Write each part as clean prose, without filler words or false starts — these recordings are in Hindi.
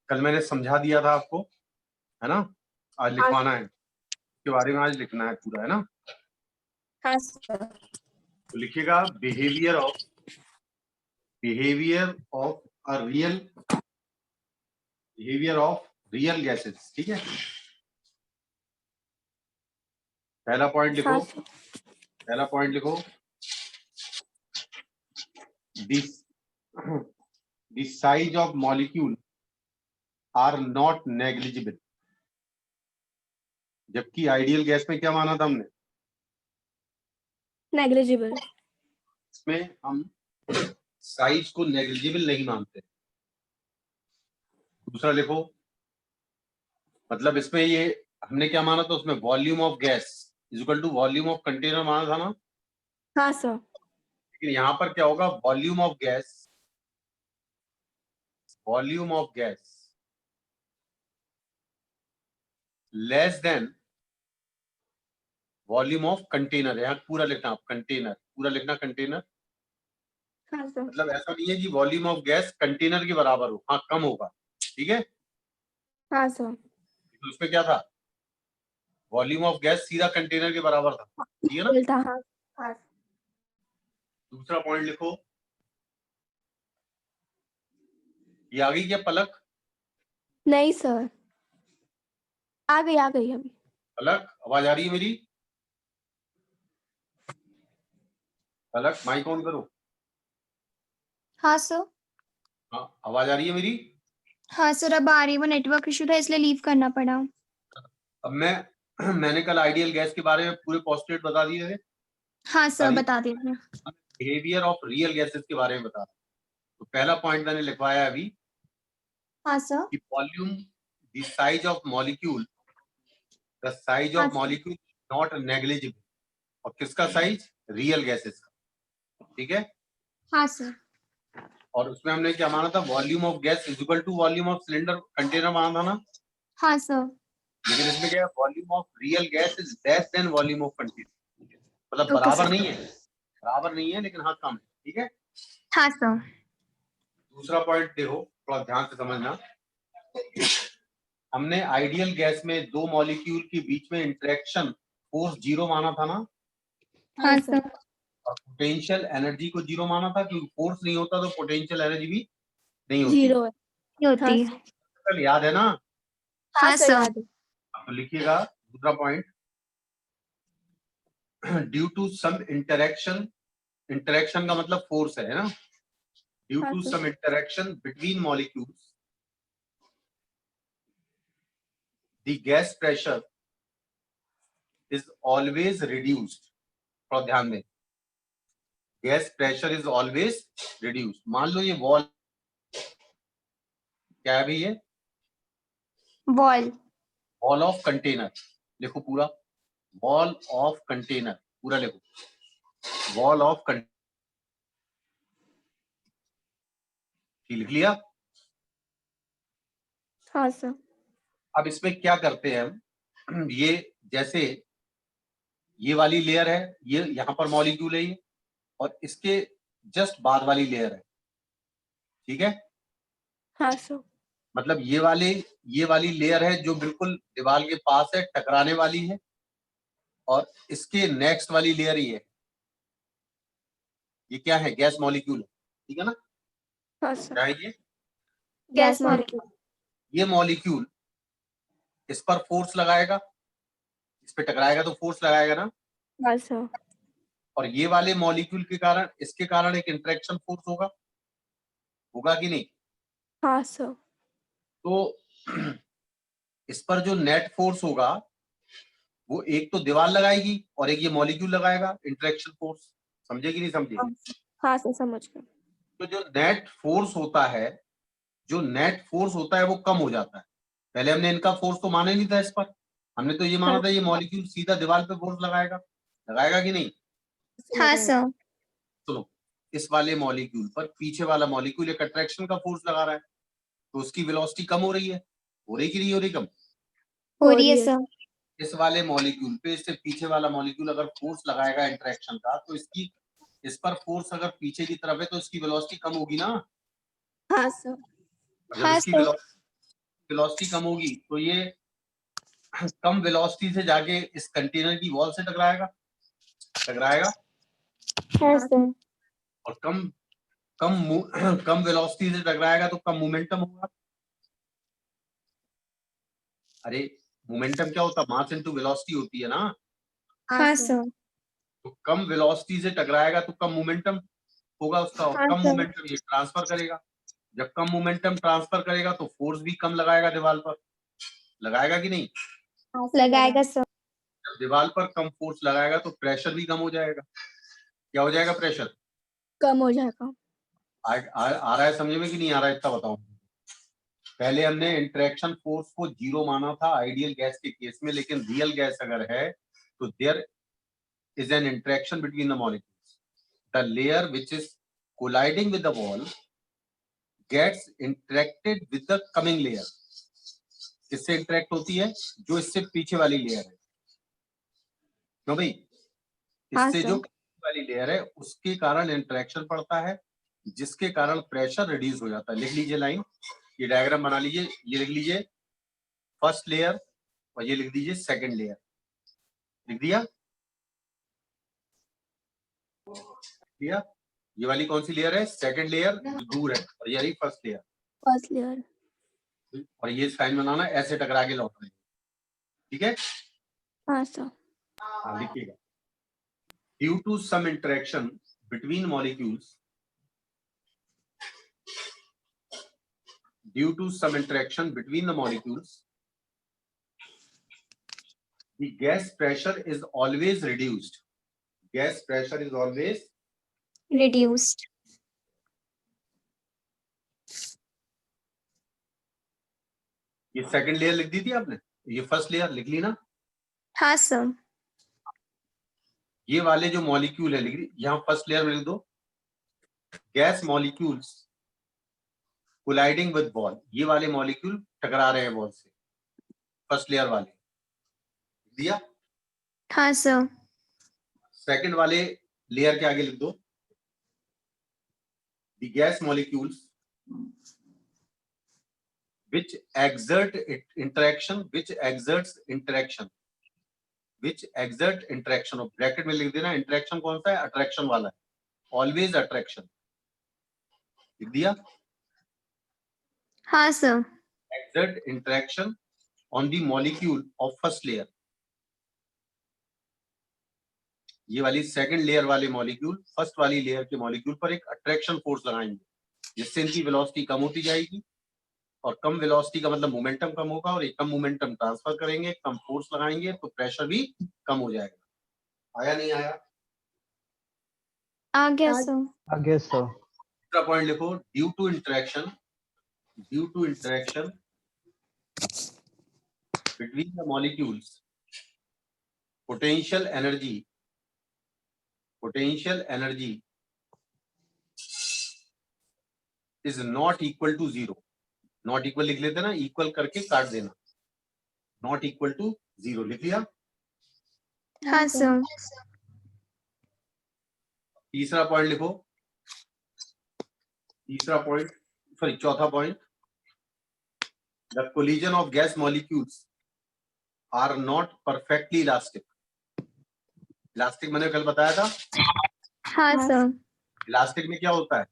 कल मैंने समझा दिया था आपको, है ना। आज लिखवाना है, इसके बारे में आज लिखना है पूरा, है ना। हाँ सर। तो लिखिएगा behaviour of a real gases. ठीक है, पहला पॉइंट लिखो the size of molecule are not negligible. जबकि आइडियल गैस में क्या माना था हमने, नेग्लिजिबल। इसमें हम साइज को नेग्लिजिबल नहीं मानते। दूसरा लिखो, मतलब इसमें ये हमने क्या माना था, उसमें volume of gas is equal to volume of container माना था ना। हाँ सर। लेकिन यहां पर क्या होगा, volume of gas less than volume of container. यहाँ पूरा लिखना, आप कंटेनर पूरा लिखना, कंटेनर। हाँ सर। मतलब ऐसा नहीं है कि वॉल्यूम ऑफ गैस कंटेनर के बराबर हो, हाँ कम होगा, ठीक है। हाँ सर। तो उसमें क्या था, वॉल्यूम ऑफ गैस सीधा कंटेनर के बराबर था, ठीक है ना। मिलता। हाँ हाँ। दूसरा पॉइंट लिखो, ये आ गई क्या पलक? नहीं सर, आ गई अभी। पलक, आवाज आ रही है मेरी? पलक, माइक ऑन करो। हाँ सर। हाँ, आवाज आ रही है मेरी? हाँ सर, अब आ रही है। वो नेटवर्क इशू था इसलिए लीव करना पड़ा। अब मैंने कल आइडियल गैस के बारे में पूरे पोस्टुलेट बता दिए थे। हाँ सर, बता दीजिए। बिहेवियर ऑफ रियल गैसेस के बारे में बता। तो पहला पॉइंट मैंने लिखवाया अभी। हाँ सर। कि volume, the size of molecule not negligible. और किसका साइज? रियल गैसेस का, ठीक है। हाँ सर। और उसमें हमने क्या माना था, volume of gas is equal to volume of cylinder container माना था ना। हाँ सर। लेकिन इसमें क्या है, volume of real gas is less than volume of container. मतलब ओके बराबर सर। नहीं है, लेकिन हाँ कम है, ठीक है। हाँ सर। दूसरा पॉइंट देखो, थोड़ा ध्यान से समझना। हमने आइडियल गैस में दो मॉलिक्यूल के बीच में इंटरेक्शन फोर्स 0 माना था ना। हाँ सर। और पोटेंशियल एनर्जी को 0 माना था, क्योंकि फोर्स नहीं होता तो पोटेंशियल एनर्जी भी नहीं होती। 0 है। होती है। कल याद है ना? हाँ सर, सर। याद है। तो लिखिएगा दूसरा point, due to some interaction का मतलब फोर्स है ना। ड्यू हाँ to sir. Some interaction between molecules the gas pressure is always reduced. थोड़ा ध्यान दें, gas pressure is always reduced. मान लो ये वॉल, क्या है भाई ये? Wall of container. लिखो पूरा, वॉल ऑफ कंटेनर पूरा लिखो, वॉल ऑफ कंटेनर। लिख लिया? हाँ सर। अब इसमें क्या करते हैं हम, ये जैसे ये वाली लेयर है, ये यहां पर मॉलिक्यूल है ये, और इसके जस्ट बाद वाली लेयर है, ठीक है। हाँ सर। मतलब ये वाली लेयर है जो बिल्कुल दीवार के पास है, टकराने वाली है। और इसके नेक्स्ट वाली लेयर ये क्या है? गैस मॉलिक्यूल, ठीक है ना। हाँ सर। क्या है ये? Gas molecule. ये मॉलिक्यूल इस पर फोर्स लगाएगा, इस पे टकराएगा तो फोर्स लगाएगा ना। हाँ सर। और ये वाले मॉलिक्यूल के कारण, इसके कारण एक इंटरेक्शन फोर्स होगा कि नहीं? हाँ सर। तो इस पर जो नेट फोर्स होगा वो एक तो दीवार लगाएगी और एक ये मॉलिक्यूल लगाएगा, इंटरेक्शन फोर्स। समझे कि नहीं समझे? हाँ सर, समझ गए। तो जो नेट फोर्स होता है वो कम हो जाता है। पहले हमने इनका फोर्स तो माना ही नहीं था इस पर, हमने तो ये माना था ये मॉलिक्यूल सीधा दीवार पे फोर्स लगाएगा कि नहीं। हाँ सर। सुनो, इस वाले मॉलिक्यूल पर पीछे वाला मॉलिक्यूल एक अट्रैक्शन का फोर्स लगा रहा है, तो उसकी वेलोसिटी कम हो रही है। हो रही कि नहीं हो रही? कम हो रही है सर। इस वाले मॉलिक्यूल पे इससे पीछे वाला मॉलिक्यूल अगर फोर्स लगाएगा इंटरेक्शन का, तो इस पर फोर्स अगर पीछे की तरफ है तो इसकी वेलोसिटी कम होगी ना। हाँ सर। जब हाँ इसकी सर। वेलोसिटी कम होगी तो ये कम वेलोसिटी से जाके इस कंटेनर की वॉल से टकराएगा हाँ सर। और कम वेलोसिटी से टकराएगा तो कम मोमेंटम होगा। अरे मोमेंटम क्या होता है? मास इनटू वेलोसिटी होती है ना। हाँ सर। तो कम वेलोसिटी से टकराएगा तो कम मोमेंटम होगा उसका, और हाँ कम सर। मोमेंटम ये ट्रांसफर करेगा। जब कम मोमेंटम ट्रांसफर करेगा तो फोर्स भी कम लगाएगा दीवार पर, लगाएगा कि नहीं? लगाएगा सर। जब दीवार पर कम फोर्स लगाएगा तो प्रेशर भी कम हो जाएगा। क्या हो जाएगा? प्रेशर कम हो जाएगा। आ रहा है समझ में कि नहीं आ रहा है? इतना बताओ। पहले हमने इंटरेक्शन फोर्स को 0 माना था आइडियल गैस के केस में, लेकिन रियल गैस अगर है तो there is an interaction between the molecules. The layer which is colliding with the wall gets interacted with the coming layer. किससे इंटरेक्ट होती है? जो इससे पीछे वाली लेयर है। क्यों भाई? हाँ इससे सर। जो वाली लेयर है उसके कारण इंटरेक्शन पड़ता है, जिसके कारण प्रेशर रिड्यूस हो जाता है। लिख लीजिए लाइन, ये डायग्राम बना लीजिए। ये लिख लीजिए फर्स्ट लेयर और ये लिख दीजिए सेकंड लेयर। लिख दिया? ये वाली कौन सी लेयर है? सेकंड लेयर दूर है, और ये रही फर्स्ट लेयर। First layer. और ये साइन बनाना, ऐसे टकरा के लौट रहे हैं। ठीक है? हाँ सर। हाँ लिखिएगा। Due to some interaction between molecules, due to some interaction between the molecules, the gas pressure is always reduced. Gas pressure is always reduced. ये सेकंड लेयर लिख दी थी आपने, ये फर्स्ट लेयर लिख ली ना? हाँ सर। ये वाले जो मॉलिक्यूल है लिख दी, यहाँ फर्स्ट लेयर में लिख दो gas molecules colliding with wall. ये वाले मॉलिक्यूल टकरा रहे हैं वॉल से, फर्स्ट लेयर वाले। दिया? हाँ सर। सेकंड वाले लेयर के आगे लिख दो the gas molecules which exert interaction, which exerts interaction, which exert interaction। और ब्रैकेट में लिख देना इंटरेक्शन कौन सा है? अट्रैक्शन वाला है, ऑलवेज अट्रैक्शन। लिख दिया? हाँ sir. exert interaction on the molecule of first layer। ये वाली सेकंड लेयर वाले मॉलिक्यूल फर्स्ट वाली लेयर के मॉलिक्यूल पर एक अट्रैक्शन फोर्स लगाएंगे, जिससे इनकी वेलोसिटी कम होती जाएगी। और कम वेलोसिटी का मतलब मोमेंटम कम होगा, और एक कम मोमेंटम ट्रांसफर करेंगे, कम फोर्स लगाएंगे तो प्रेशर भी कम हो जाएगा। आया नहीं आया? आ गया सर। I guess so. दूसरा पॉइंट लिखो, due to interaction between the molecules potential energy is not equal to 0। Not equal लिख लेते ना, इक्वल करके काट देना, नॉट इक्वल टू 0 लिख लिया। हाँ सर। तीसरा पॉइंट लिखो, चौथा point, the collision of gas molecules are not perfectly elastic. Elastic मैंने कल बताया था। हाँ सर। इलास्टिक में क्या होता है?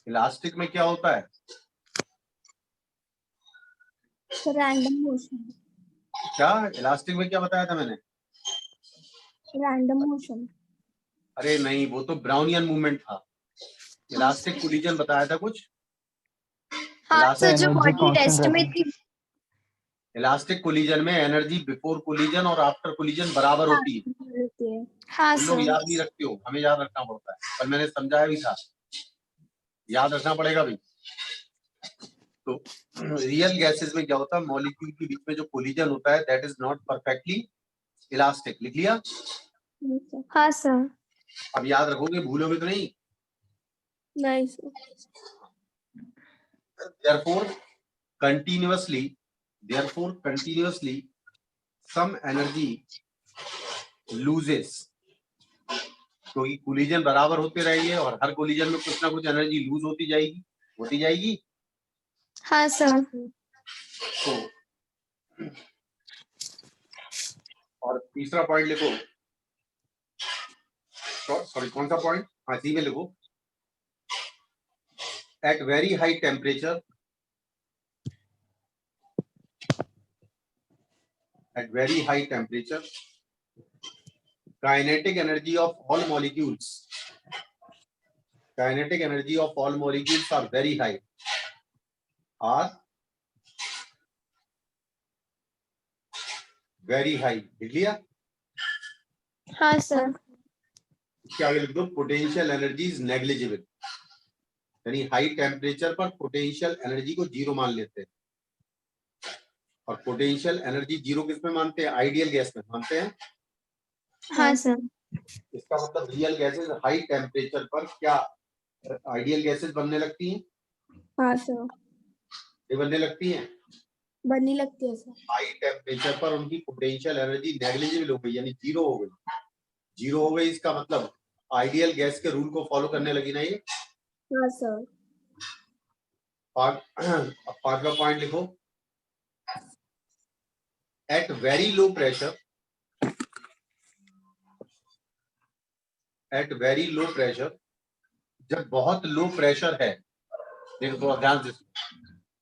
इलास्टिक में क्या होता है? Random motion. क्या इलास्टिक में क्या बताया था मैंने? Random motion. अरे नहीं, वो तो ब्राउनियन मूवमेंट था। इलास्टिक कोलिजन बताया था कुछ। हाँ सर, जो Energy बॉडी constant टेस्ट में रहता थी। इलास्टिक कोलिजन में एनर्जी बिफोर कोलिजन और आफ्टर कोलिजन बराबर होती है। हाँ तुम लोग सर। याद नहीं रखते हो, हमें याद रखना पड़ता है, पर मैंने समझाया भी था, याद रखना पड़ेगा भी। तो रियल गैसेस में क्या होता है? मॉलिक्यूल के बीच में जो कोलिजन होता है that is not perfectly elastic. लिख लिया? हाँ सर। अब याद रखोगे, भूलोगे तो नहीं। नहीं sir. therefore continuously some energy loses, क्योंकि कोलिजन बराबर होते रहेंगे और हर कोलिजन में कुछ ना कुछ एनर्जी लूज होती जाएगी। होती जाएगी। हाँ सर। तो और तीसरा पॉइंट लिखो, सॉरी कौन सा पॉइंट, हाँ सी में लिखो, at very high temperature, at very high temperature, kinetic energy of all molecules are very high, are very high। लिख लिया? हाँ सर। क्या आगे लिख दो, पोटेंशियल एनर्जी इज नेग्लिजिबल, यानी हाई टेम्परेचर पर पोटेंशियल एनर्जी को जीरो मान लेते हैं। और पोटेंशियल एनर्जी जीरो किस में मानते हैं, आइडियल गैस में मानते हैं। हाँ सर। इसका मतलब रियल गैसेस हाई टेम्परेचर पर क्या आइडियल गैसेस बनने लगती हैं, हाँ सर, ये बनने लगती हैं। बनने लगती है सर। हाई टेम्परेचर पर उनकी पोटेंशियल एनर्जी नेग्लिजिबल हो गई, यानी जीरो हो गई। जीरो हो गई इसका मतलब आइडियल गैस के रूल को फॉलो करने लगी ना ये। हाँ सर। पांचवा पॉइंट लिखो, at very low pressure, at very low pressure, जब बहुत लो प्रेशर है, देखो थोड़ा ध्यान से,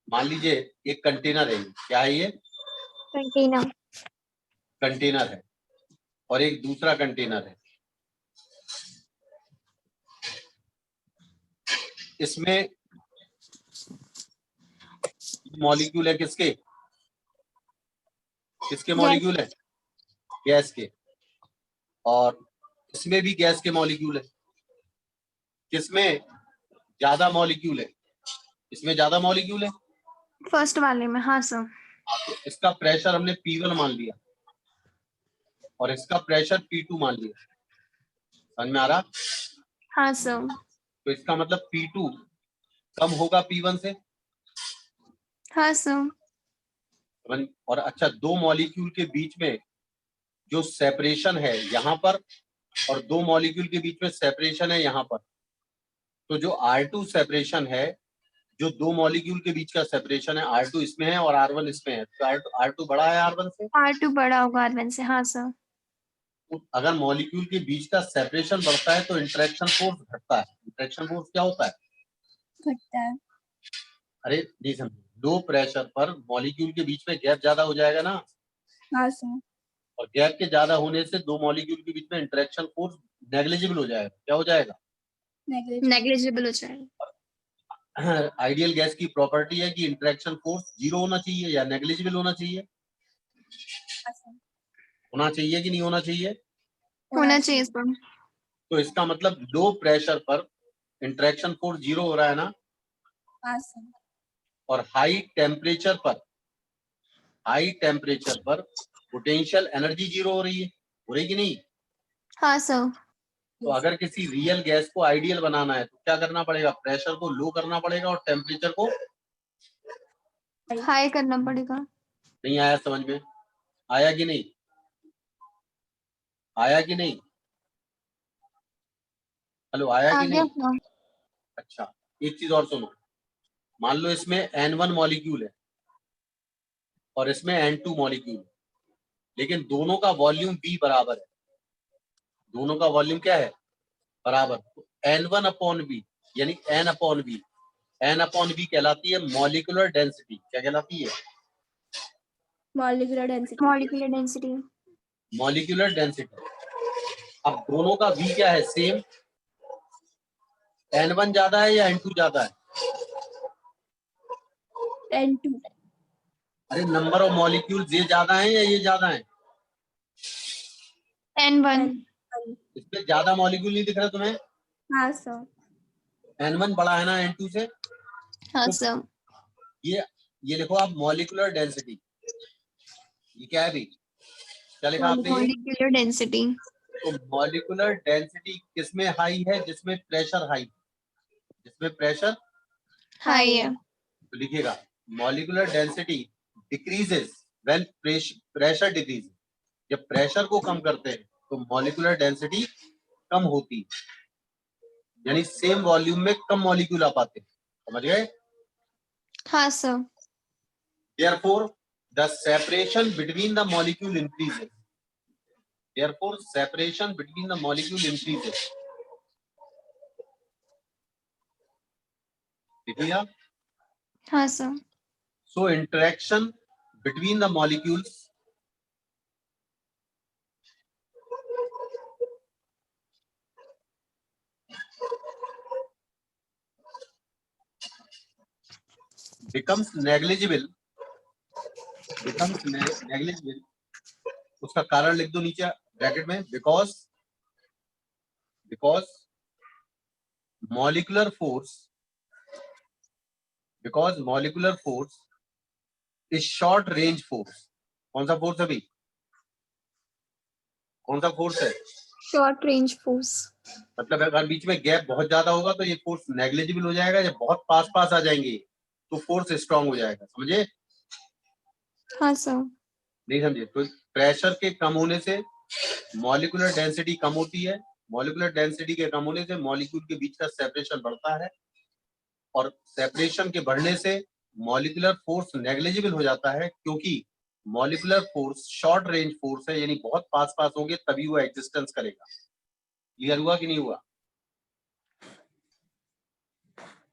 मान लीजिए एक कंटेनर है, क्या है ये, कंटेनर। कंटेनर है, और एक दूसरा कंटेनर है, इसमें मॉलिक्यूल है किसके, किसके मॉलिक्यूल है, गैस के, और इसमें भी गैस के मॉलिक्यूल है। किसमें ज्यादा मॉलिक्यूल है, इसमें ज्यादा मॉलिक्यूल है, फर्स्ट वाले में। हाँ सर। तो इसका प्रेशर हमने P1 मान लिया और इसका प्रेशर P2 मान लिया, समझ में आ रहा। हाँ सर। तो इसका मतलब P2 कम होगा P1 से। हाँ सर। और अच्छा, दो मॉलिक्यूल के बीच में जो सेपरेशन है यहाँ पर, और दो मॉलिक्यूल के बीच में सेपरेशन है यहाँ पर, तो जो R2 सेपरेशन है, जो दो मॉलिक्यूल के बीच का सेपरेशन है, R2 इसमें है और R1 इसमें है, तो R2 बड़ा है R1 से। R2 बड़ा होगा R1 से। हाँ सर। अगर मॉलिक्यूल के बीच का सेपरेशन बढ़ता है तो इंटरेक्शन फोर्स घटता है। इंटरेक्शन फोर्स क्या होता है, घटता है। अरे नहीं समझे, लो प्रेशर पर मॉलिक्यूल के बीच में गैप ज्यादा हो जाएगा ना, हाँ सर। और गैप के ज्यादा होने से दो मॉलिक्यूल के बीच में इंटरेक्शन फोर्स नेग्लिजिबल हो जाएगा। क्या हो जाएगा, नेग्लिजिबल हो जाएगा। आइडियल गैस की प्रॉपर्टी है कि इंटरेक्शन फोर्स जीरो होना चाहिए या नेग्लिजिबल होना चाहिए, होना चाहिए कि नहीं होना चाहिए, होना चाहिए सर। तो इसका मतलब लो प्रेशर पर इंटरेक्शन फोर्स जीरो हो रहा है ना, हाँ सर। और हाई टेम्परेचर पर पोटेंशियल एनर्जी जीरो हो रही है, हो रही कि नहीं। हाँ सर। तो अगर किसी रियल गैस को आइडियल बनाना है तो क्या करना पड़ेगा, प्रेशर को लो करना पड़ेगा और टेम्परेचर को हाई करना पड़ेगा। नहीं आया समझ में, आया कि नहीं, आया कि नहीं, हेलो आया आ कि गया नहीं। सर। अच्छा, एक चीज और सुनो, मान लो इसमें N1 मॉलिक्यूल है और इसमें N2 मॉलिक्यूल है, लेकिन दोनों का वॉल्यूम B बराबर है, दोनों का वॉल्यूम क्या है, बराबर। तो N1 अपॉन बी यानी N upon B, N upon B कहलाती है मॉलिक्यूलर डेंसिटी। क्या कहलाती है, molecular density. Molecular density. Molecular density. अब दोनों का V क्या है, सेम। N1 ज्यादा है या N2 ज्यादा है, N2। अरे नंबर ऑफ मॉलिक्यूल ये ज्यादा है या ये ज्यादा है, N1। इसमें ज्यादा मॉलिक्यूल नहीं दिख रहा तुम्हें, हाँ सर। N1 बड़ा है ना N2 से। हाँ तो सर। ये लिखो आप मॉलिक्यूलर डेंसिटी, ये क्या है भी, क्या लिखा आपने ये, मॉलिक्यूलर डेंसिटी। तो मॉलिक्यूलर डेंसिटी किसमें हाई है, जिसमें प्रेशर हाई, जिसमें प्रेशर हाई है। तो लिखिएगा molecular density decreases when pressure decrease, जब प्रेशर को कम करते हैं तो मॉलिक्यूलर डेंसिटी कम होती है, यानी सेम वॉल्यूम में कम मॉलिक्यूल आ पाते हैं। समझ गए? हाँ sir. Therefore, the separation between the molecule increases. Therefore, separation between the molecule increases. ठीक है? हाँ sir. So, interaction between the molecules becomes negligible. उसका कारण लिख दो नीचे ब्रैकेट में, because molecular force is short range force. कौन सा फोर्स अभी? कौन सा फोर्स है? Short range force. मतलब अगर बीच में गैप बहुत ज्यादा होगा तो ये फोर्स नेग्लिजिबल हो जाएगा, जब बहुत पास पास आ जाएंगे तो फोर्स स्ट्रांग हो जाएगा। समझे? हाँ सर। नहीं समझे? तो प्रेशर के कम होने से मॉलिक्यूलर डेंसिटी कम होती है, मॉलिक्यूलर डेंसिटी के कम होने से मॉलिक्यूल के बीच का सेपरेशन बढ़ता है, और सेपरेशन के बढ़ने से मॉलिक्यूलर फोर्स नेग्लिजिबल हो जाता है, क्योंकि molecular force short range force है, यानी बहुत पास पास होंगे तभी वो एग्जिस्टेंस करेगा। क्लियर हुआ कि नहीं हुआ?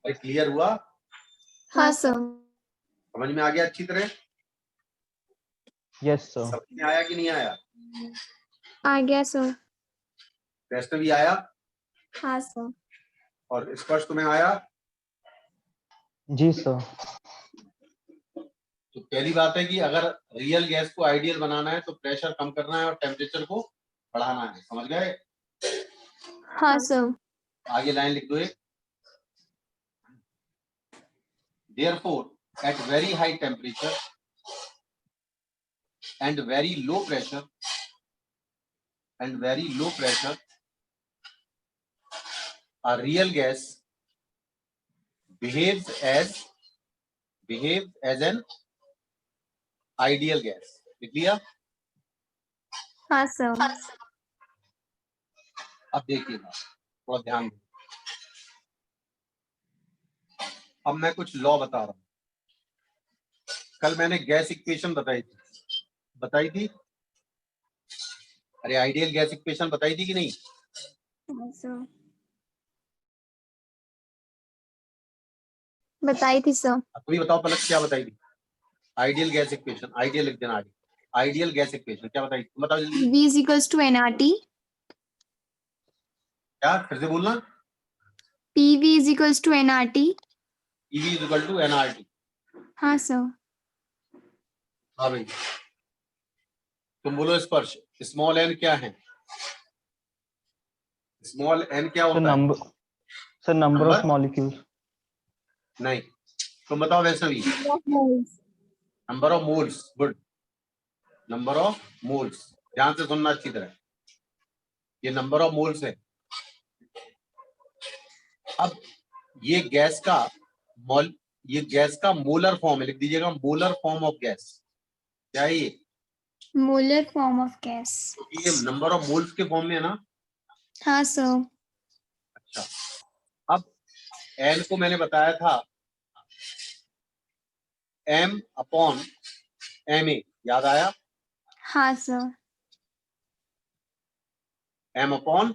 क्लियर हुआ? हाँ सर। समझ में आ गया अच्छी तरह? Yes sir. समझ में आया कि नहीं आया? आ गया सर। टेस्ट में भी आया हाँ सर। और स्पष्ट तुम्हें आया? जी सर। तो पहली बात है कि अगर रियल गैस को आइडियल बनाना है तो प्रेशर कम करना है और टेम्परेचर को बढ़ाना है। समझ गए? हाँ सर। आगे लाइन लिख दो एक। Therefore, at very high temperature and very low pressure, a real gas behaves as an ideal gas. लिख लिया? हाँ सर। अब देखिएगा, थोड़ा ध्यान दो। अब मैं कुछ लॉ बता रहा हूं। कल मैंने गैस इक्वेशन बताई थी। अरे आइडियल गैस इक्वेशन बताई थी कि नहीं? हाँ सर। बताई थी सर। अभी बताओ पलक, क्या बताई थी? आइडियल गैस इक्वेशन, आइडियल लिख देना आगे। आइडियल गैस इक्वेशन क्या बताई? तुम बताओ जल्दी। V is equals to nRT। क्या? फिर से बोलना। PV is equals to nRT। EV is equal to nRT। हाँ सर। हाँ भाई, तुम बोलो स्पर्श। स्मॉल n क्या है? स्मॉल n क्या होता है? Sir number of molecules. नहीं, तुम बताओ Vaishnavi. Number of moles. Good, number of moles. ध्यान से सुनना अच्छी तरह, ये नंबर ऑफ मोल्स है। अब ये गैस का मोलर फॉर्म है, लिख दीजिएगा मोलर फॉर्म ऑफ गैस। क्या है ये? Molar form of gas. ये नंबर ऑफ मोल्स के फॉर्म में है ना? हाँ सर। अच्छा, अब n को मैंने बताया था m अपॉन ma, याद आया? हाँ sir. m upon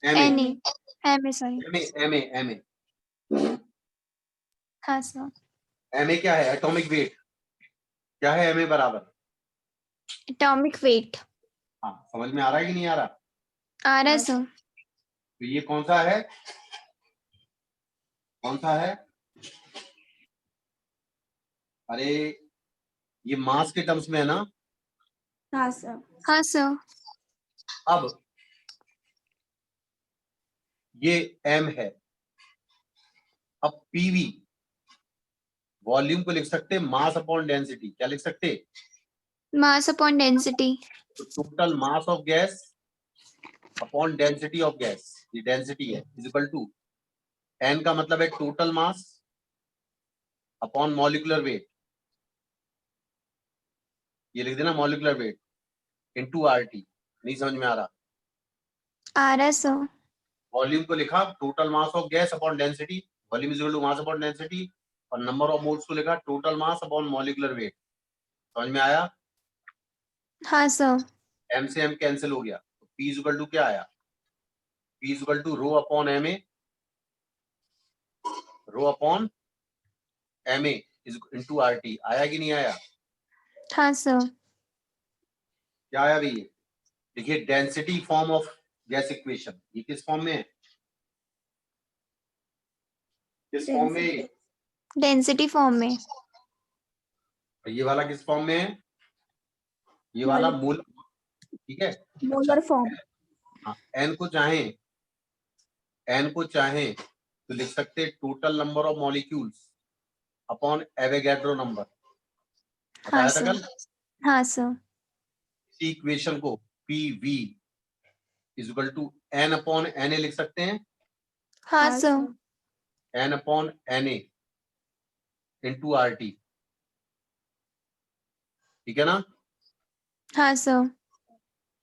MA sorry. ma। हाँ सर। ma क्या है? Atomic weight. क्या है ma बराबर? Atomic weight. हाँ, समझ में आ रहा है कि नहीं आ रहा? आ रहा है सर। तो ये कौन सा है? अरे ये मास के टर्म्स में है ना? हाँ सर। हाँ सर। अब ये m है। अब PV वॉल्यूम को लिख सकते हैं मास अपॉन डेंसिटी। क्या लिख सकते? Mass upon density. तो total mass of gas upon density of gas, ये डेंसिटी है, इज इक्वल टू n का मतलब है total mass upon molecular weight. ये लिख देना मॉलिक्यूलर वेट इनटू RT। नहीं समझ में आ रहा? आ रहा है सर। वॉल्यूम को लिखा total mass of gas upon density, volume is equal to mass upon density, और नंबर ऑफ मोल्स को लिखा total mass upon molecular weight. समझ में आया? हाँ सर। m से m कैंसिल हो गया, तो p इज इक्वल टू क्या आया? p is equal to rho upon ma, rho upon ma is into RT। आया कि नहीं आया? हाँ सर। क्या आया भैया? देखिए density form of gas equation, ये किस फॉर्म में है? किस फॉर्म में है ये? डेंसिटी फॉर्म में। और ये वाला किस फॉर्म में है? ये वाला मोल, ठीक है। Molar form. हाँ, n को चाहे तो लिख सकते total number of molecules upon Avogadro number. हाँ बताया था सर। कल। हाँ सर। इसी इक्वेशन को PV is equal to n upon Na लिख सकते हैं, हाँ sir. n upon Na into RT, ठीक है ना? हाँ सर।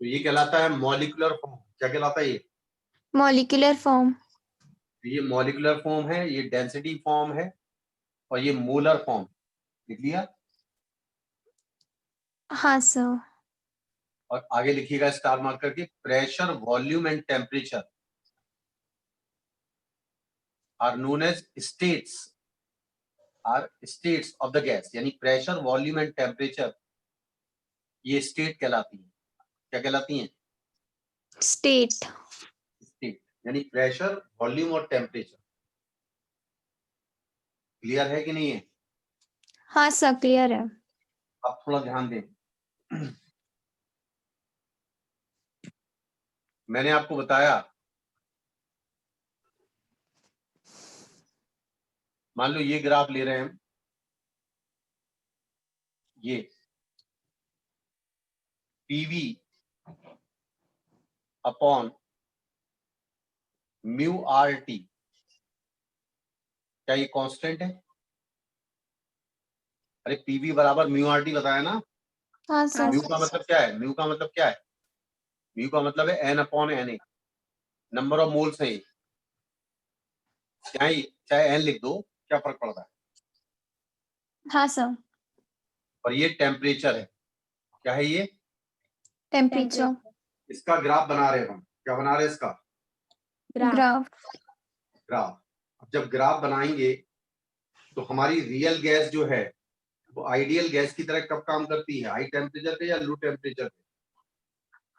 तो ये कहलाता है मॉलिक्यूलर फॉर्म। क्या कहलाता है ये? Molecular form. ये मॉलिक्यूलर फॉर्म है, ये डेंसिटी फॉर्म है, और ये मोलर फॉर्म। लिख लिया? हाँ सर। और आगे लिखिएगा स्टार मार्क करके, pressure volume and temperature are known as states of the gas. यानी प्रेशर वॉल्यूम एंड टेम्परेचर ये स्टेट कहलाती है। क्या कहलाती हैं? स्टेट। स्टेट, यानी प्रेशर वॉल्यूम और टेम्परेचर। क्लियर है कि नहीं है? हाँ सर क्लियर है। अब थोड़ा ध्यान दें। मैंने आपको बताया, मान लो ये ग्राफ ले रहे हैं हम, ये PV अपॉन म्यू RT, क्या ये कांस्टेंट है? अरे PV बराबर म्यू RT बताया ना। हाँ सर। म्यू का मतलब क्या है? म्यू का मतलब क्या है? म्यू का मतलब है n upon Na, number of moles है ये। चाहे n लिख दो, क्या फर्क पड़ता है? हाँ सर। और ये टेम्परेचर है। क्या है ये? टेम्परेचर। इसका ग्राफ बना रहे हैं हम। क्या बना रहे हैं इसका? ग्राफ। ग्राफ। अब जब ग्राफ बनाएंगे तो हमारी रियल गैस जो है वो आइडियल गैस की तरह कब काम करती है? हाई टेम्परेचर पे या लो टेम्परेचर पे?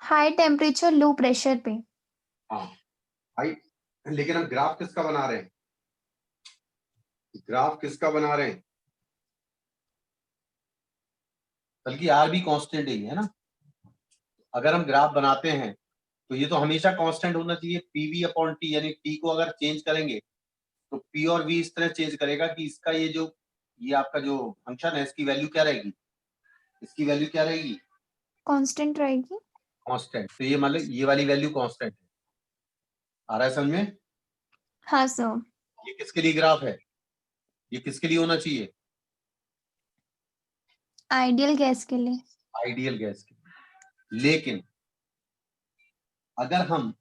हाई टेम्परेचर लो प्रेशर पे। हाँ, हाई। लेकिन हम ग्राफ किसका बना रहे हैं? ग्राफ किसका बना रहे हैं? बल्कि R भी कांस्टेंट ही है ना। अगर हम ग्राफ बनाते हैं तो ये तो हमेशा कांस्टेंट होना चाहिए, PV अपॉन T। यानी T को अगर चेंज करेंगे तो P और V इस तरह चेंज करेगा कि इसका ये आपका जो फंक्शन है इसकी वैल्यू क्या रहेगी? इसकी वैल्यू क्या रहेगी? कांस्टेंट रहेगी। कांस्टेंट। तो ये मतलब ये वाली वैल्यू कांस्टेंट है। आ रहा है समझ में? हाँ सर। ये किसके लिए ग्राफ है? ये किसके लिए होना चाहिए? आइडियल गैस के लिए। आइडियल गैस के लिए। लेकिन अगर हम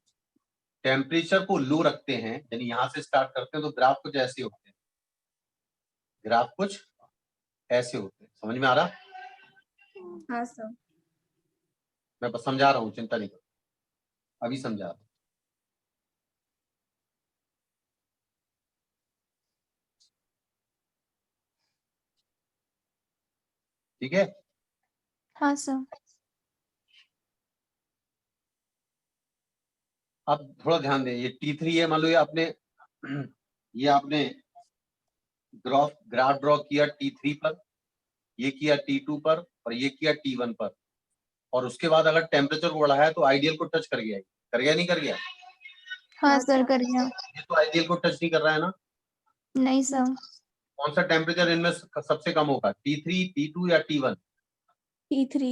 टेम्परेचर को लो रखते हैं, यानी यहां से स्टार्ट करते हैं, तो ग्राफ कुछ ऐसे होते हैं। ग्राफ कुछ ऐसे होते हैं। समझ में आ रहा? हाँ सर। मैं बस समझा रहा हूँ, चिंता नहीं करो, अभी समझा रहा हूं। ठीक है? हाँ सर। अब थोड़ा ध्यान दें। ये T3 है, मान लो ये आपने ग्राफ ड्रॉ किया T3 पर, ये किया T2 पर, और ये किया T1 पर, और उसके बाद अगर टेम्परेचर को बढ़ाया तो आइडियल को टच कर गया। कर गया नहीं कर गया? हाँ सर कर गया। ये तो आइडियल को टच नहीं कर रहा है ना। नहीं सर। कौन सा टेम्परेचर इनमें सबसे कम होगा? T3, T2 या T1? T3,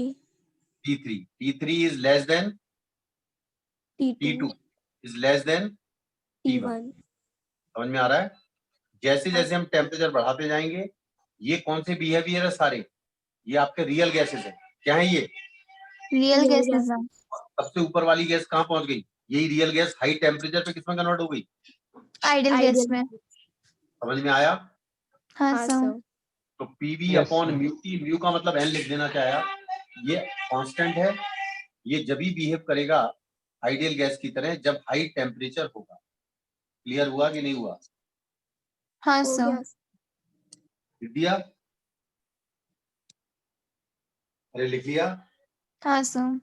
T3। T3 is less then T2, T2 is less then T1। T1। समझ में आ रहा है? जैसे हाँ जैसे हम टेम्परेचर बढ़ाते जाएंगे, ये कौन से बिहेवियर है सारे? ये आपके रियल गैसेस है। क्या है ये? Real Real gases gas। है। सबसे ऊपर वाली गैस कहाँ पहुंच गई? यही रियल गैस हाई टेम्परेचर पे किसमें कन्वर्ट हो गई? आइडियल गैस Ideal में। gas। समझ में आया? हाँ हाँ सर। सर। तो PV Yes, upon sir. Mu T, mu का मतलब एन लिख देना चाहे आप, ये कांस्टेंट है, ये जब भी बिहेव करेगा आइडियल गैस की तरह जब हाई टेम्परेचर होगा। क्लियर हुआ कि नहीं हुआ? हाँ हो सर। गया। लिख दिया? अरे लिख लिया? हाँ सर।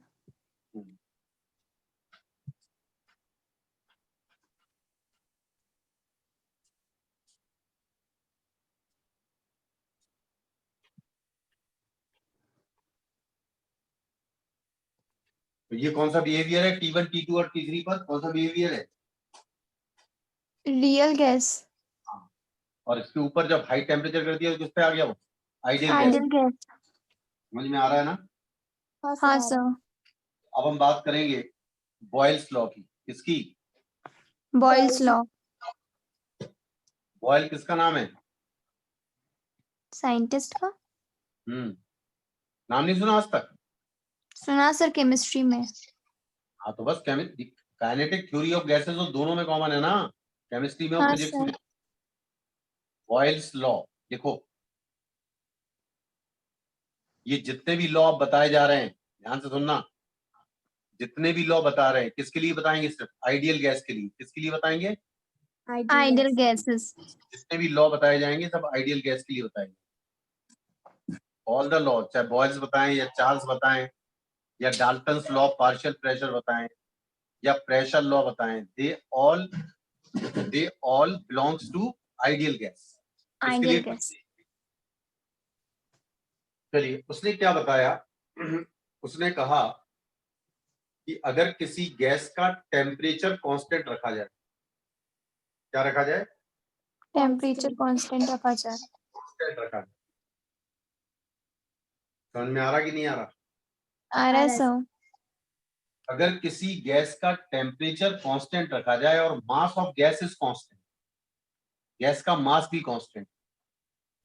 तो ये कौन सा बिहेवियर है T1, T2 और T3 पर? कौन सा बिहेवियर है? Real gas. और इसके ऊपर जब हाई टेम्परेचर कर दिया तो किस पे आ गया वो? Ideal gas. Ideal gas. समझ में आ रहा है ना? हाँ सर। अब हम बात करेंगे बॉयल्स लॉ की। किसकी? Boyle's law. बॉयल किसका नाम है? साइंटिस्ट का। नाम नहीं सुना आज तक? सुना सर, केमिस्ट्री में। हाँ तो बस काइनेटिक थ्योरी ऑफ गैसेस तो दोनों में कॉमन है ना, केमिस्ट्री में और हाँ फिजिक्स सर। में। बॉयल्स लॉ देखो, ये जितने भी लॉ आप बताए जा रहे हैं ध्यान से सुनना, जितने भी लॉ बता रहे हैं किसके लिए बताएंगे? सिर्फ आइडियल गैस के लिए। किसके लिए बताएंगे? Ideal gases. जितने भी लॉ बताए जाएंगे सब आइडियल गैस के लिए बताएंगे। ऑल द लॉ, चाहे बॉयल्स बताएं या चार्ल्स बताएं या Dalton's law of partial pressure बताएं या प्रेशर लॉ बताएं, they all belongs to ideal gas. Ideal gas. चलिए, उसने क्या बताया? उसने कहा कि अगर किसी गैस का टेम्परेचर कांस्टेंट रखा जाए, क्या रखा जाए? टेम्परेचर कांस्टेंट रखा जाए। कांस्टेंट रखा जाए। समझ में आ रहा कि नहीं आ रहा? आ रहा है सर। अगर किसी गैस का टेम्परेचर कांस्टेंट रखा जाए और मास of gas is constant, gas का मास भी कांस्टेंट।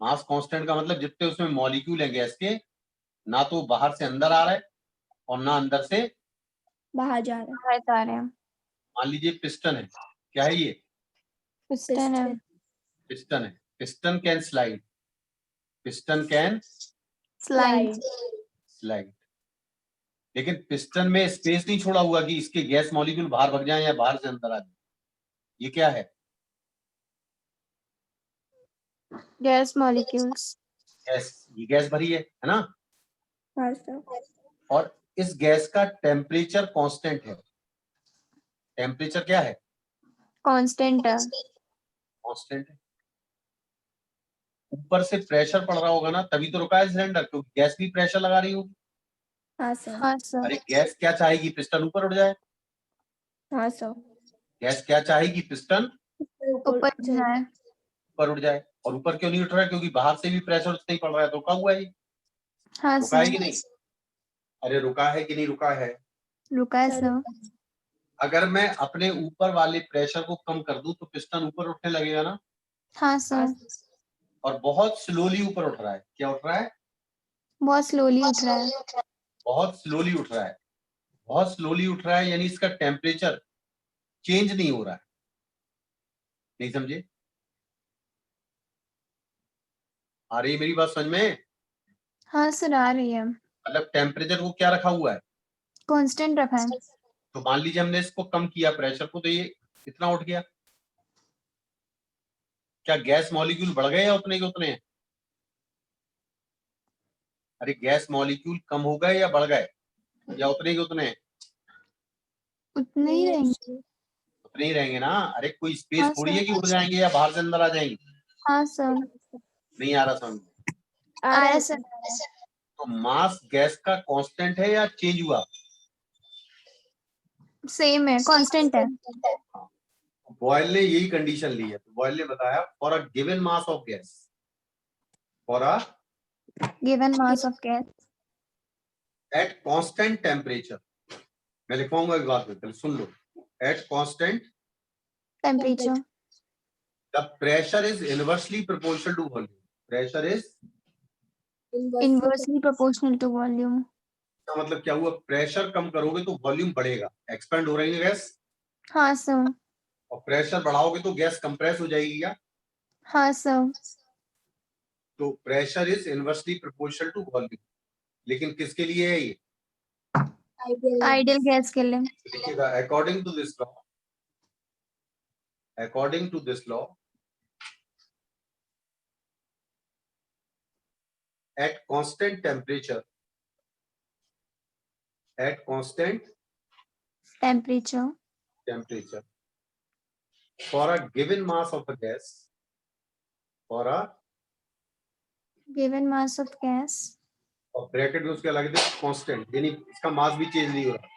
मास कांस्टेंट का मतलब जितने उसमें मॉलिक्यूल हैं गैस के, ना तो बाहर से अंदर आ रहा है और ना अंदर से बाहर जा रहा है। बाहर जा रहे हैं। मान लीजिए पिस्टन है, क्या है ये? पिस्टन है। पिस्टन है। Piston can slide, piston can slide. Slide, लेकिन पिस्टन में स्पेस नहीं छोड़ा हुआ कि इसके गैस मॉलिक्यूल बाहर भाग जाएं या बाहर से अंदर आ जाए। ये क्या है? Gas molecules. गैस, ये गैस भरी है ना? हाँ सर। और इस गैस का टेम्परेचर कांस्टेंट है। टेम्परेचर क्या है? कांस्टेंट है। कांस्टेंट है। ऊपर से प्रेशर पड़ रहा होगा ना, तभी तो रुका है सिलेंडर, क्योंकि गैस भी प्रेशर लगा रही होगी। हाँ सर। हाँ सर। अरे गैस क्या चाहेगी? पिस्टन ऊपर उठ जाए। हाँ सर। गैस क्या चाहेगी? पिस्टन ऊपर जाए। ऊपर उठ जाए। और ऊपर क्यों नहीं उठ रहा है? क्योंकि बाहर से भी प्रेशर नहीं पड़ रहा है, तो रुका हुआ है ये। हाँ रुका है सर। कि नहीं? अरे रुका है कि नहीं रुका है? रुका है सर। अगर मैं अपने ऊपर वाले प्रेशर को कम कर दूं तो पिस्टन ऊपर उठने लगेगा ना। हाँ सर। और बहुत स्लोली ऊपर उठ रहा है। क्या उठ रहा है? बहुत स्लोली उठ रहा है। बहुत स्लोली उठ रहा है। बहुत स्लोली उठ रहा है यानी इसका टेम्परेचर चेंज नहीं हो रहा है। नहीं समझे? आ रही है मेरी बात समझ में? हाँ सर, आ रही है। मतलब टेम्परेचर को क्या रखा हुआ है? कांस्टेंट रखा है। तो मान लीजिए हमने इसको कम किया प्रेशर को, तो ये कितना उठ गया? क्या गैस मॉलिक्यूल बढ़ गए या उतने के उतने हैं? अरे गैस मॉलिक्यूल कम हो गए या बढ़ गए या उतने के उतने हैं? उतने ही रहेंगे। उतने ही रहेंगे ना। अरे कोई स्पेस हाँ थोड़ी सर। है कि उड़ जाएंगे या बाहर से अंदर आ जाएंगे। हाँ सर। नहीं आ रहा समझ? आ रहा है सर। तो मास गैस का कांस्टेंट है या चेंज हुआ? सेम है, कांस्टेंट है। बॉयल ने यही कंडीशन ली है। तो बॉयल ने बताया for a given mass of gas, for a given mass of gas at constant temperature, मैं लिखवाऊंगा एक बात पहले सुन लो। At constant temperature the pressure is inversely proportional to volume. Pressure is inversely proportional to volume. का मतलब क्या हुआ? प्रेशर कम करोगे तो वॉल्यूम बढ़ेगा, एक्सपेंड हो रही है गैस। हाँ सर। और प्रेशर बढ़ाओगे तो गैस कंप्रेस हो जाएगी क्या? हाँ सर। तो pressure is inversely proportional to volume, लेकिन किसके लिए है ये? आइडियल गैस के लिए। लिखिएगा according to this law, according to this law at constant temperature, at constant temperature temperature for a given mass of a gas, for a given mass of gas. और ब्रैकेट में उसके अलग दे कांस्टेंट, यानी इसका मास भी चेंज नहीं हो रहा,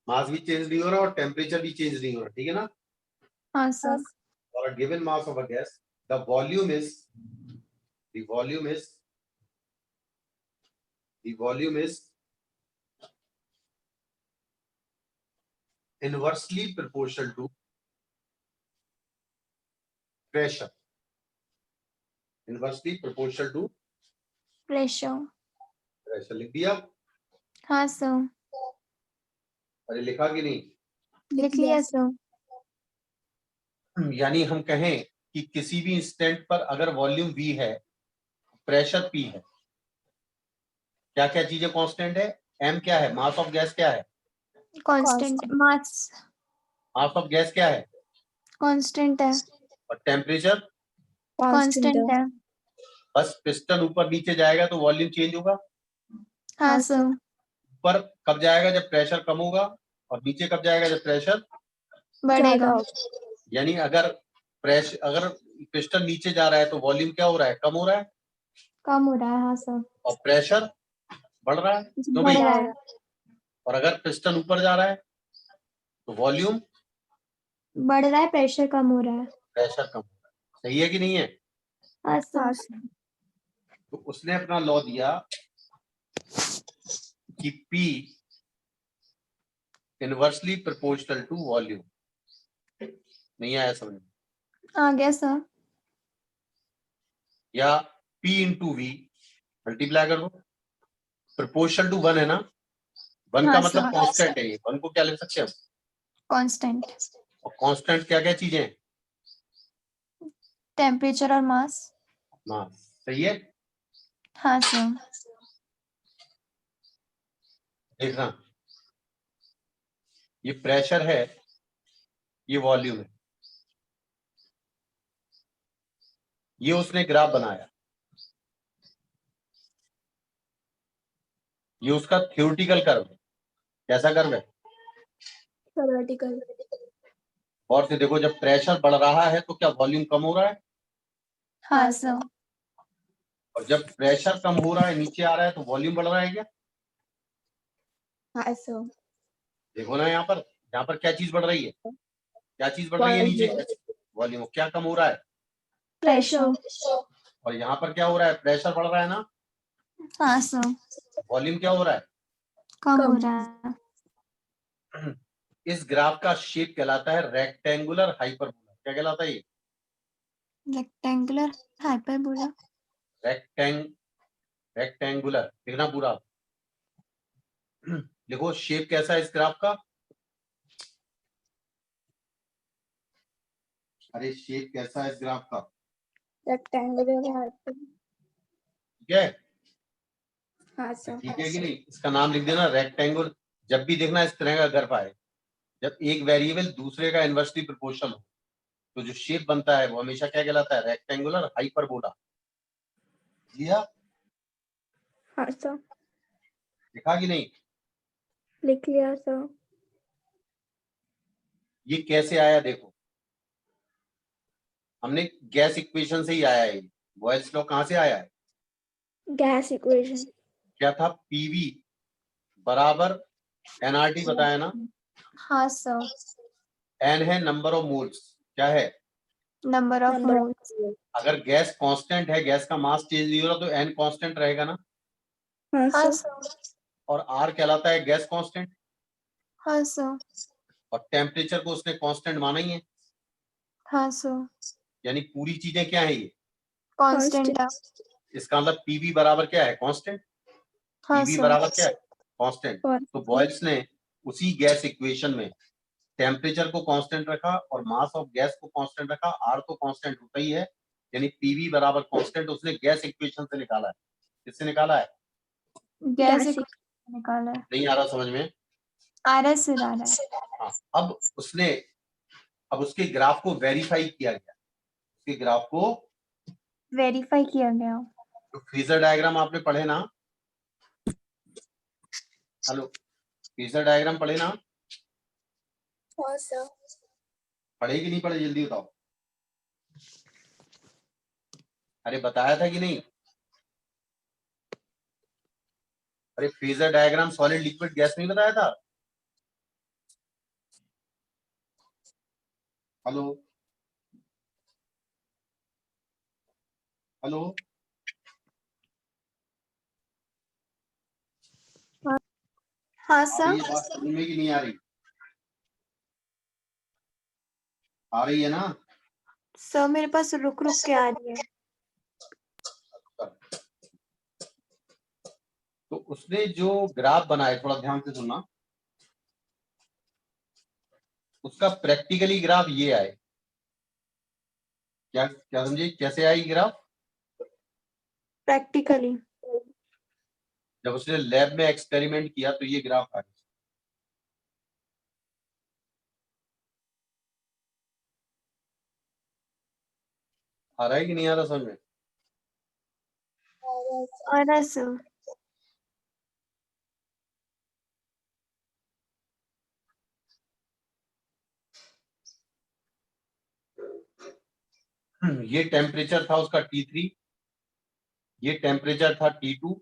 मास भी चेंज नहीं हो रहा और टेम्परेचर भी चेंज नहीं हो रहा, ठीक है ना? हाँ sir. For a given mass of a gas, the volume is inversely proportional to pressure, inversely proportional to pressure. pressure। लिख दिया? हाँ सर। अरे लिखा कि नहीं? लिख लिया सर। यानी हम कहें कि किसी भी इंस्टेंट पर अगर वॉल्यूम V है, प्रेशर P है, क्या क्या चीजें कांस्टेंट है? M क्या है? मास ऑफ गैस क्या है? Constant mass. Mass of gas क्या है? कांस्टेंट है। और टेम्परेचर? कांस्टेंट है। बस पिस्टन ऊपर नीचे जाएगा तो वॉल्यूम चेंज होगा। हाँ सर। ऊपर कब जाएगा? जब प्रेशर कम होगा, और नीचे कब जाएगा? जब प्रेशर बढ़ेगा। यानी अगर पिस्टन नीचे जा रहा है तो वॉल्यूम क्या हो रहा है? कम हो रहा है। कम हो रहा है। हाँ सर। और प्रेशर बढ़ रहा है, क्यों बढ़ भाई? रहा है। और अगर पिस्टन ऊपर जा रहा है तो वॉल्यूम बढ़ रहा है, प्रेशर कम हो रहा है। प्रेशर कम हो रहा है। सही है कि नहीं है? हाँ सर। तो उसने अपना लॉ दिया कि P inversely proportional to volume. नहीं आया समझ में? आ गया सर। या P इंटू वी मल्टीप्लाई कर दो, प्रोपोर्शनल टू 1 है ना, 1 का हाँ, मतलब सर। कांस्टेंट है ये, 1 को क्या लिख सकते हैं हम? कांस्टेंट। और कांस्टेंट क्या क्या चीजें हैं? टेम्परेचर और मास। मास। सही है? हाँ सर। देखना, ये प्रेशर है, ये वॉल्यूम है, ये उसने ग्राफ बनाया, ये उसका थ्योरेटिकल कर्व है। कैसा कर्व है? थ्योरेटिकल। और से देखो, जब प्रेशर बढ़ रहा है तो क्या वॉल्यूम कम हो रहा है? हाँ सर। और जब प्रेशर कम हो रहा है, नीचे आ रहा है, तो वॉल्यूम बढ़ रहा है क्या? हाँ सर। देखो ना, यहाँ पर क्या चीज बढ़ रही है? क्या चीज बढ़ रही है नीचे? वॉल्यूम। क्या कम हो रहा है? प्रेशर। और यहाँ पर क्या हो रहा है? प्रेशर बढ़ रहा है ना, हाँ सर। वॉल्यूम क्या हो रहा है? कम हो रहा है। इस ग्राफ का शेप कहलाता है रेक्टेंगुलर हाइपरबोला। क्या कहलाता है ये? Rectangular hyperbola. रेक्टेंगुलर देखना पूरा। देखो शेप कैसा है इस ग्राफ का। अरे शेप कैसा है इस ग्राफ का? रेक्टेंगुलर। ठीक है? हाँ सर। ठीक है कि नहीं? इसका नाम लिख देना रेक्टेंगुलर। जब भी देखना इस तरह का ग्राफ आए, जब एक वेरिएबल दूसरे का इनवर्सली प्रोपोर्शनल हो, तो जो शेप बनता है वो हमेशा क्या कहलाता है? Rectangular hyperbola. लिया? हाँ सर। लिखा कि नहीं? लिख लिया सर। ये कैसे आया देखो, हमने गैस इक्वेशन से ही आया है। बॉयल्स लॉ कहां से आया है? Gas equation. क्या था? पीवी बराबर एनआरटी बताया ना। हाँ सर। एन है नंबर ऑफ मोल्स। क्या है? Number of moles. अगर गैस कांस्टेंट है, गैस का मास चेंज नहीं हो रहा, तो एन कांस्टेंट रहेगा ना। हाँ हाँ सर। सर। और आर कहलाता है गैस कांस्टेंट। हाँ सर। और टेम्परेचर को उसने कांस्टेंट माना ही है, हाँ सर। यानी पूरी चीजें क्या है ये? कांस्टेंट है। इसका मतलब पीवी बराबर क्या है? कांस्टेंट। हाँ पीवी सर। बराबर क्या है? कांस्टेंट। तो बॉयल्स ने उसी गैस इक्वेशन में टेम्परेचर को कांस्टेंट रखा और मास ऑफ गैस को कांस्टेंट रखा, आर तो कांस्टेंट होता ही है, यानी पीवी बराबर कांस्टेंट उसने गैस इक्वेशन से निकाला है। किससे निकाला है? गैस Gas निकाला है। नहीं आ रहा समझ में? आरएस से आ रहा है। हाँ, अब उसके ग्राफ को वेरीफाई किया गया, उसके ग्राफ को वेरीफाई किया गया। तो फेजर डायग्राम आपने पढ़े ना? हेलो, फेजर डायग्राम पढ़े ना? हाँ सर। पढ़े कि नहीं पढ़े, जल्दी बताओ। अरे बताया था कि नहीं? अरे phasor diagram solid liquid gas नहीं बताया था? हेलो हेलो, हाँ आ सर। रही है बात समझ में कि नहीं आ रही? आ रही है ना? सर मेरे पास रुक रुक के आ रही है। तो उसने जो ग्राफ बनाया, थोड़ा ध्यान से सुनना, उसका प्रैक्टिकली ग्राफ ये आए। क्या क्या समझे, कैसे आई ग्राफ? प्रैक्टिकली जब उसने लैब में एक्सपेरिमेंट किया तो ये ग्राफ आ गया। आ रहा है कि नहीं आ रहा समझ में? RS sir. ये टेम्परेचर था उसका T3, ये टेम्परेचर था T2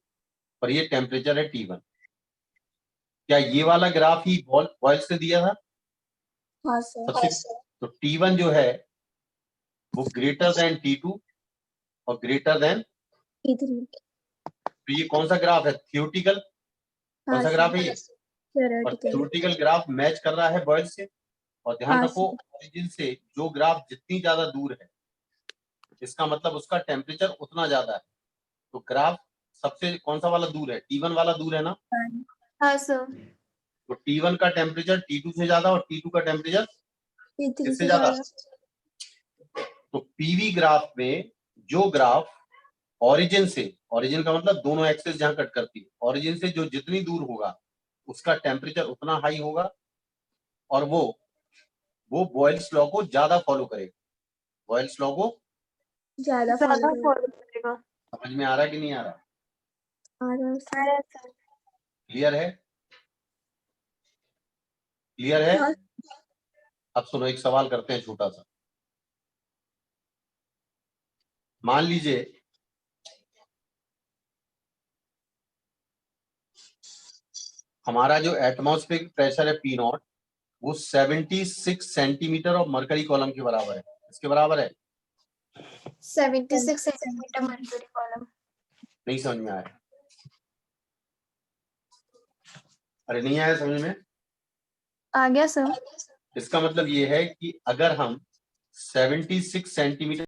और ये टेम्परेचर है T1। क्या ये वाला ग्राफ ही बॉयल से दिया था? हाँ सर। सबसे तो T1 जो है वो ग्रेटर देन T2 और ग्रेटर देन, T3। तो ये कौन सा ग्राफ है? थियोटिकल कौन हाँ सा ग्राफ है ये? और theoretical। थियोटिकल ग्राफ मैच कर रहा है बॉयल से। और ध्यान हाँ रखो, ओरिजिन से जो ग्राफ जितनी ज्यादा दूर है, इसका मतलब उसका टेम्परेचर उतना ज्यादा है। तो ग्राफ सबसे कौन सा वाला दूर है? T1 वाला दूर है ना? हाँ सर। तो T1 का टेम्परेचर T2 से ज्यादा और T2 का टेम्परेचर T3 किससे से ज्यादा? ज्यादा। तो पीवी ग्राफ में जो ग्राफ ओरिजिन से, ओरिजिन का मतलब दोनों एक्सिस जहां कट करती है, ओरिजिन से जो जितनी दूर होगा उसका टेम्परेचर उतना हाई होगा और वो बॉयल्स लॉ को ज्यादा फॉलो करेगा। बॉयल्स लॉ को ज्यादा ज्यादा फॉलो फॉलो करेगा। समझ में आ रहा है कि नहीं आ रहा? आ रहा है सर। RS sir. क्लियर है? क्लियर है? हाँ। अब सुनो, एक सवाल करते हैं छोटा सा। मान लीजिए हमारा जो एटमॉस्फेरिक प्रेशर है P नॉट, वो 76 सेंटीमीटर ऑफ मरकरी कॉलम के बराबर है। इसके बराबर है? 76 सेंटीमीटर मर्क्यूरी कॉलम। नहीं समझ में आया? अरे नहीं आया समझ में? आ गया सर। इसका मतलब ये है कि अगर हम 76 सेंटीमीटर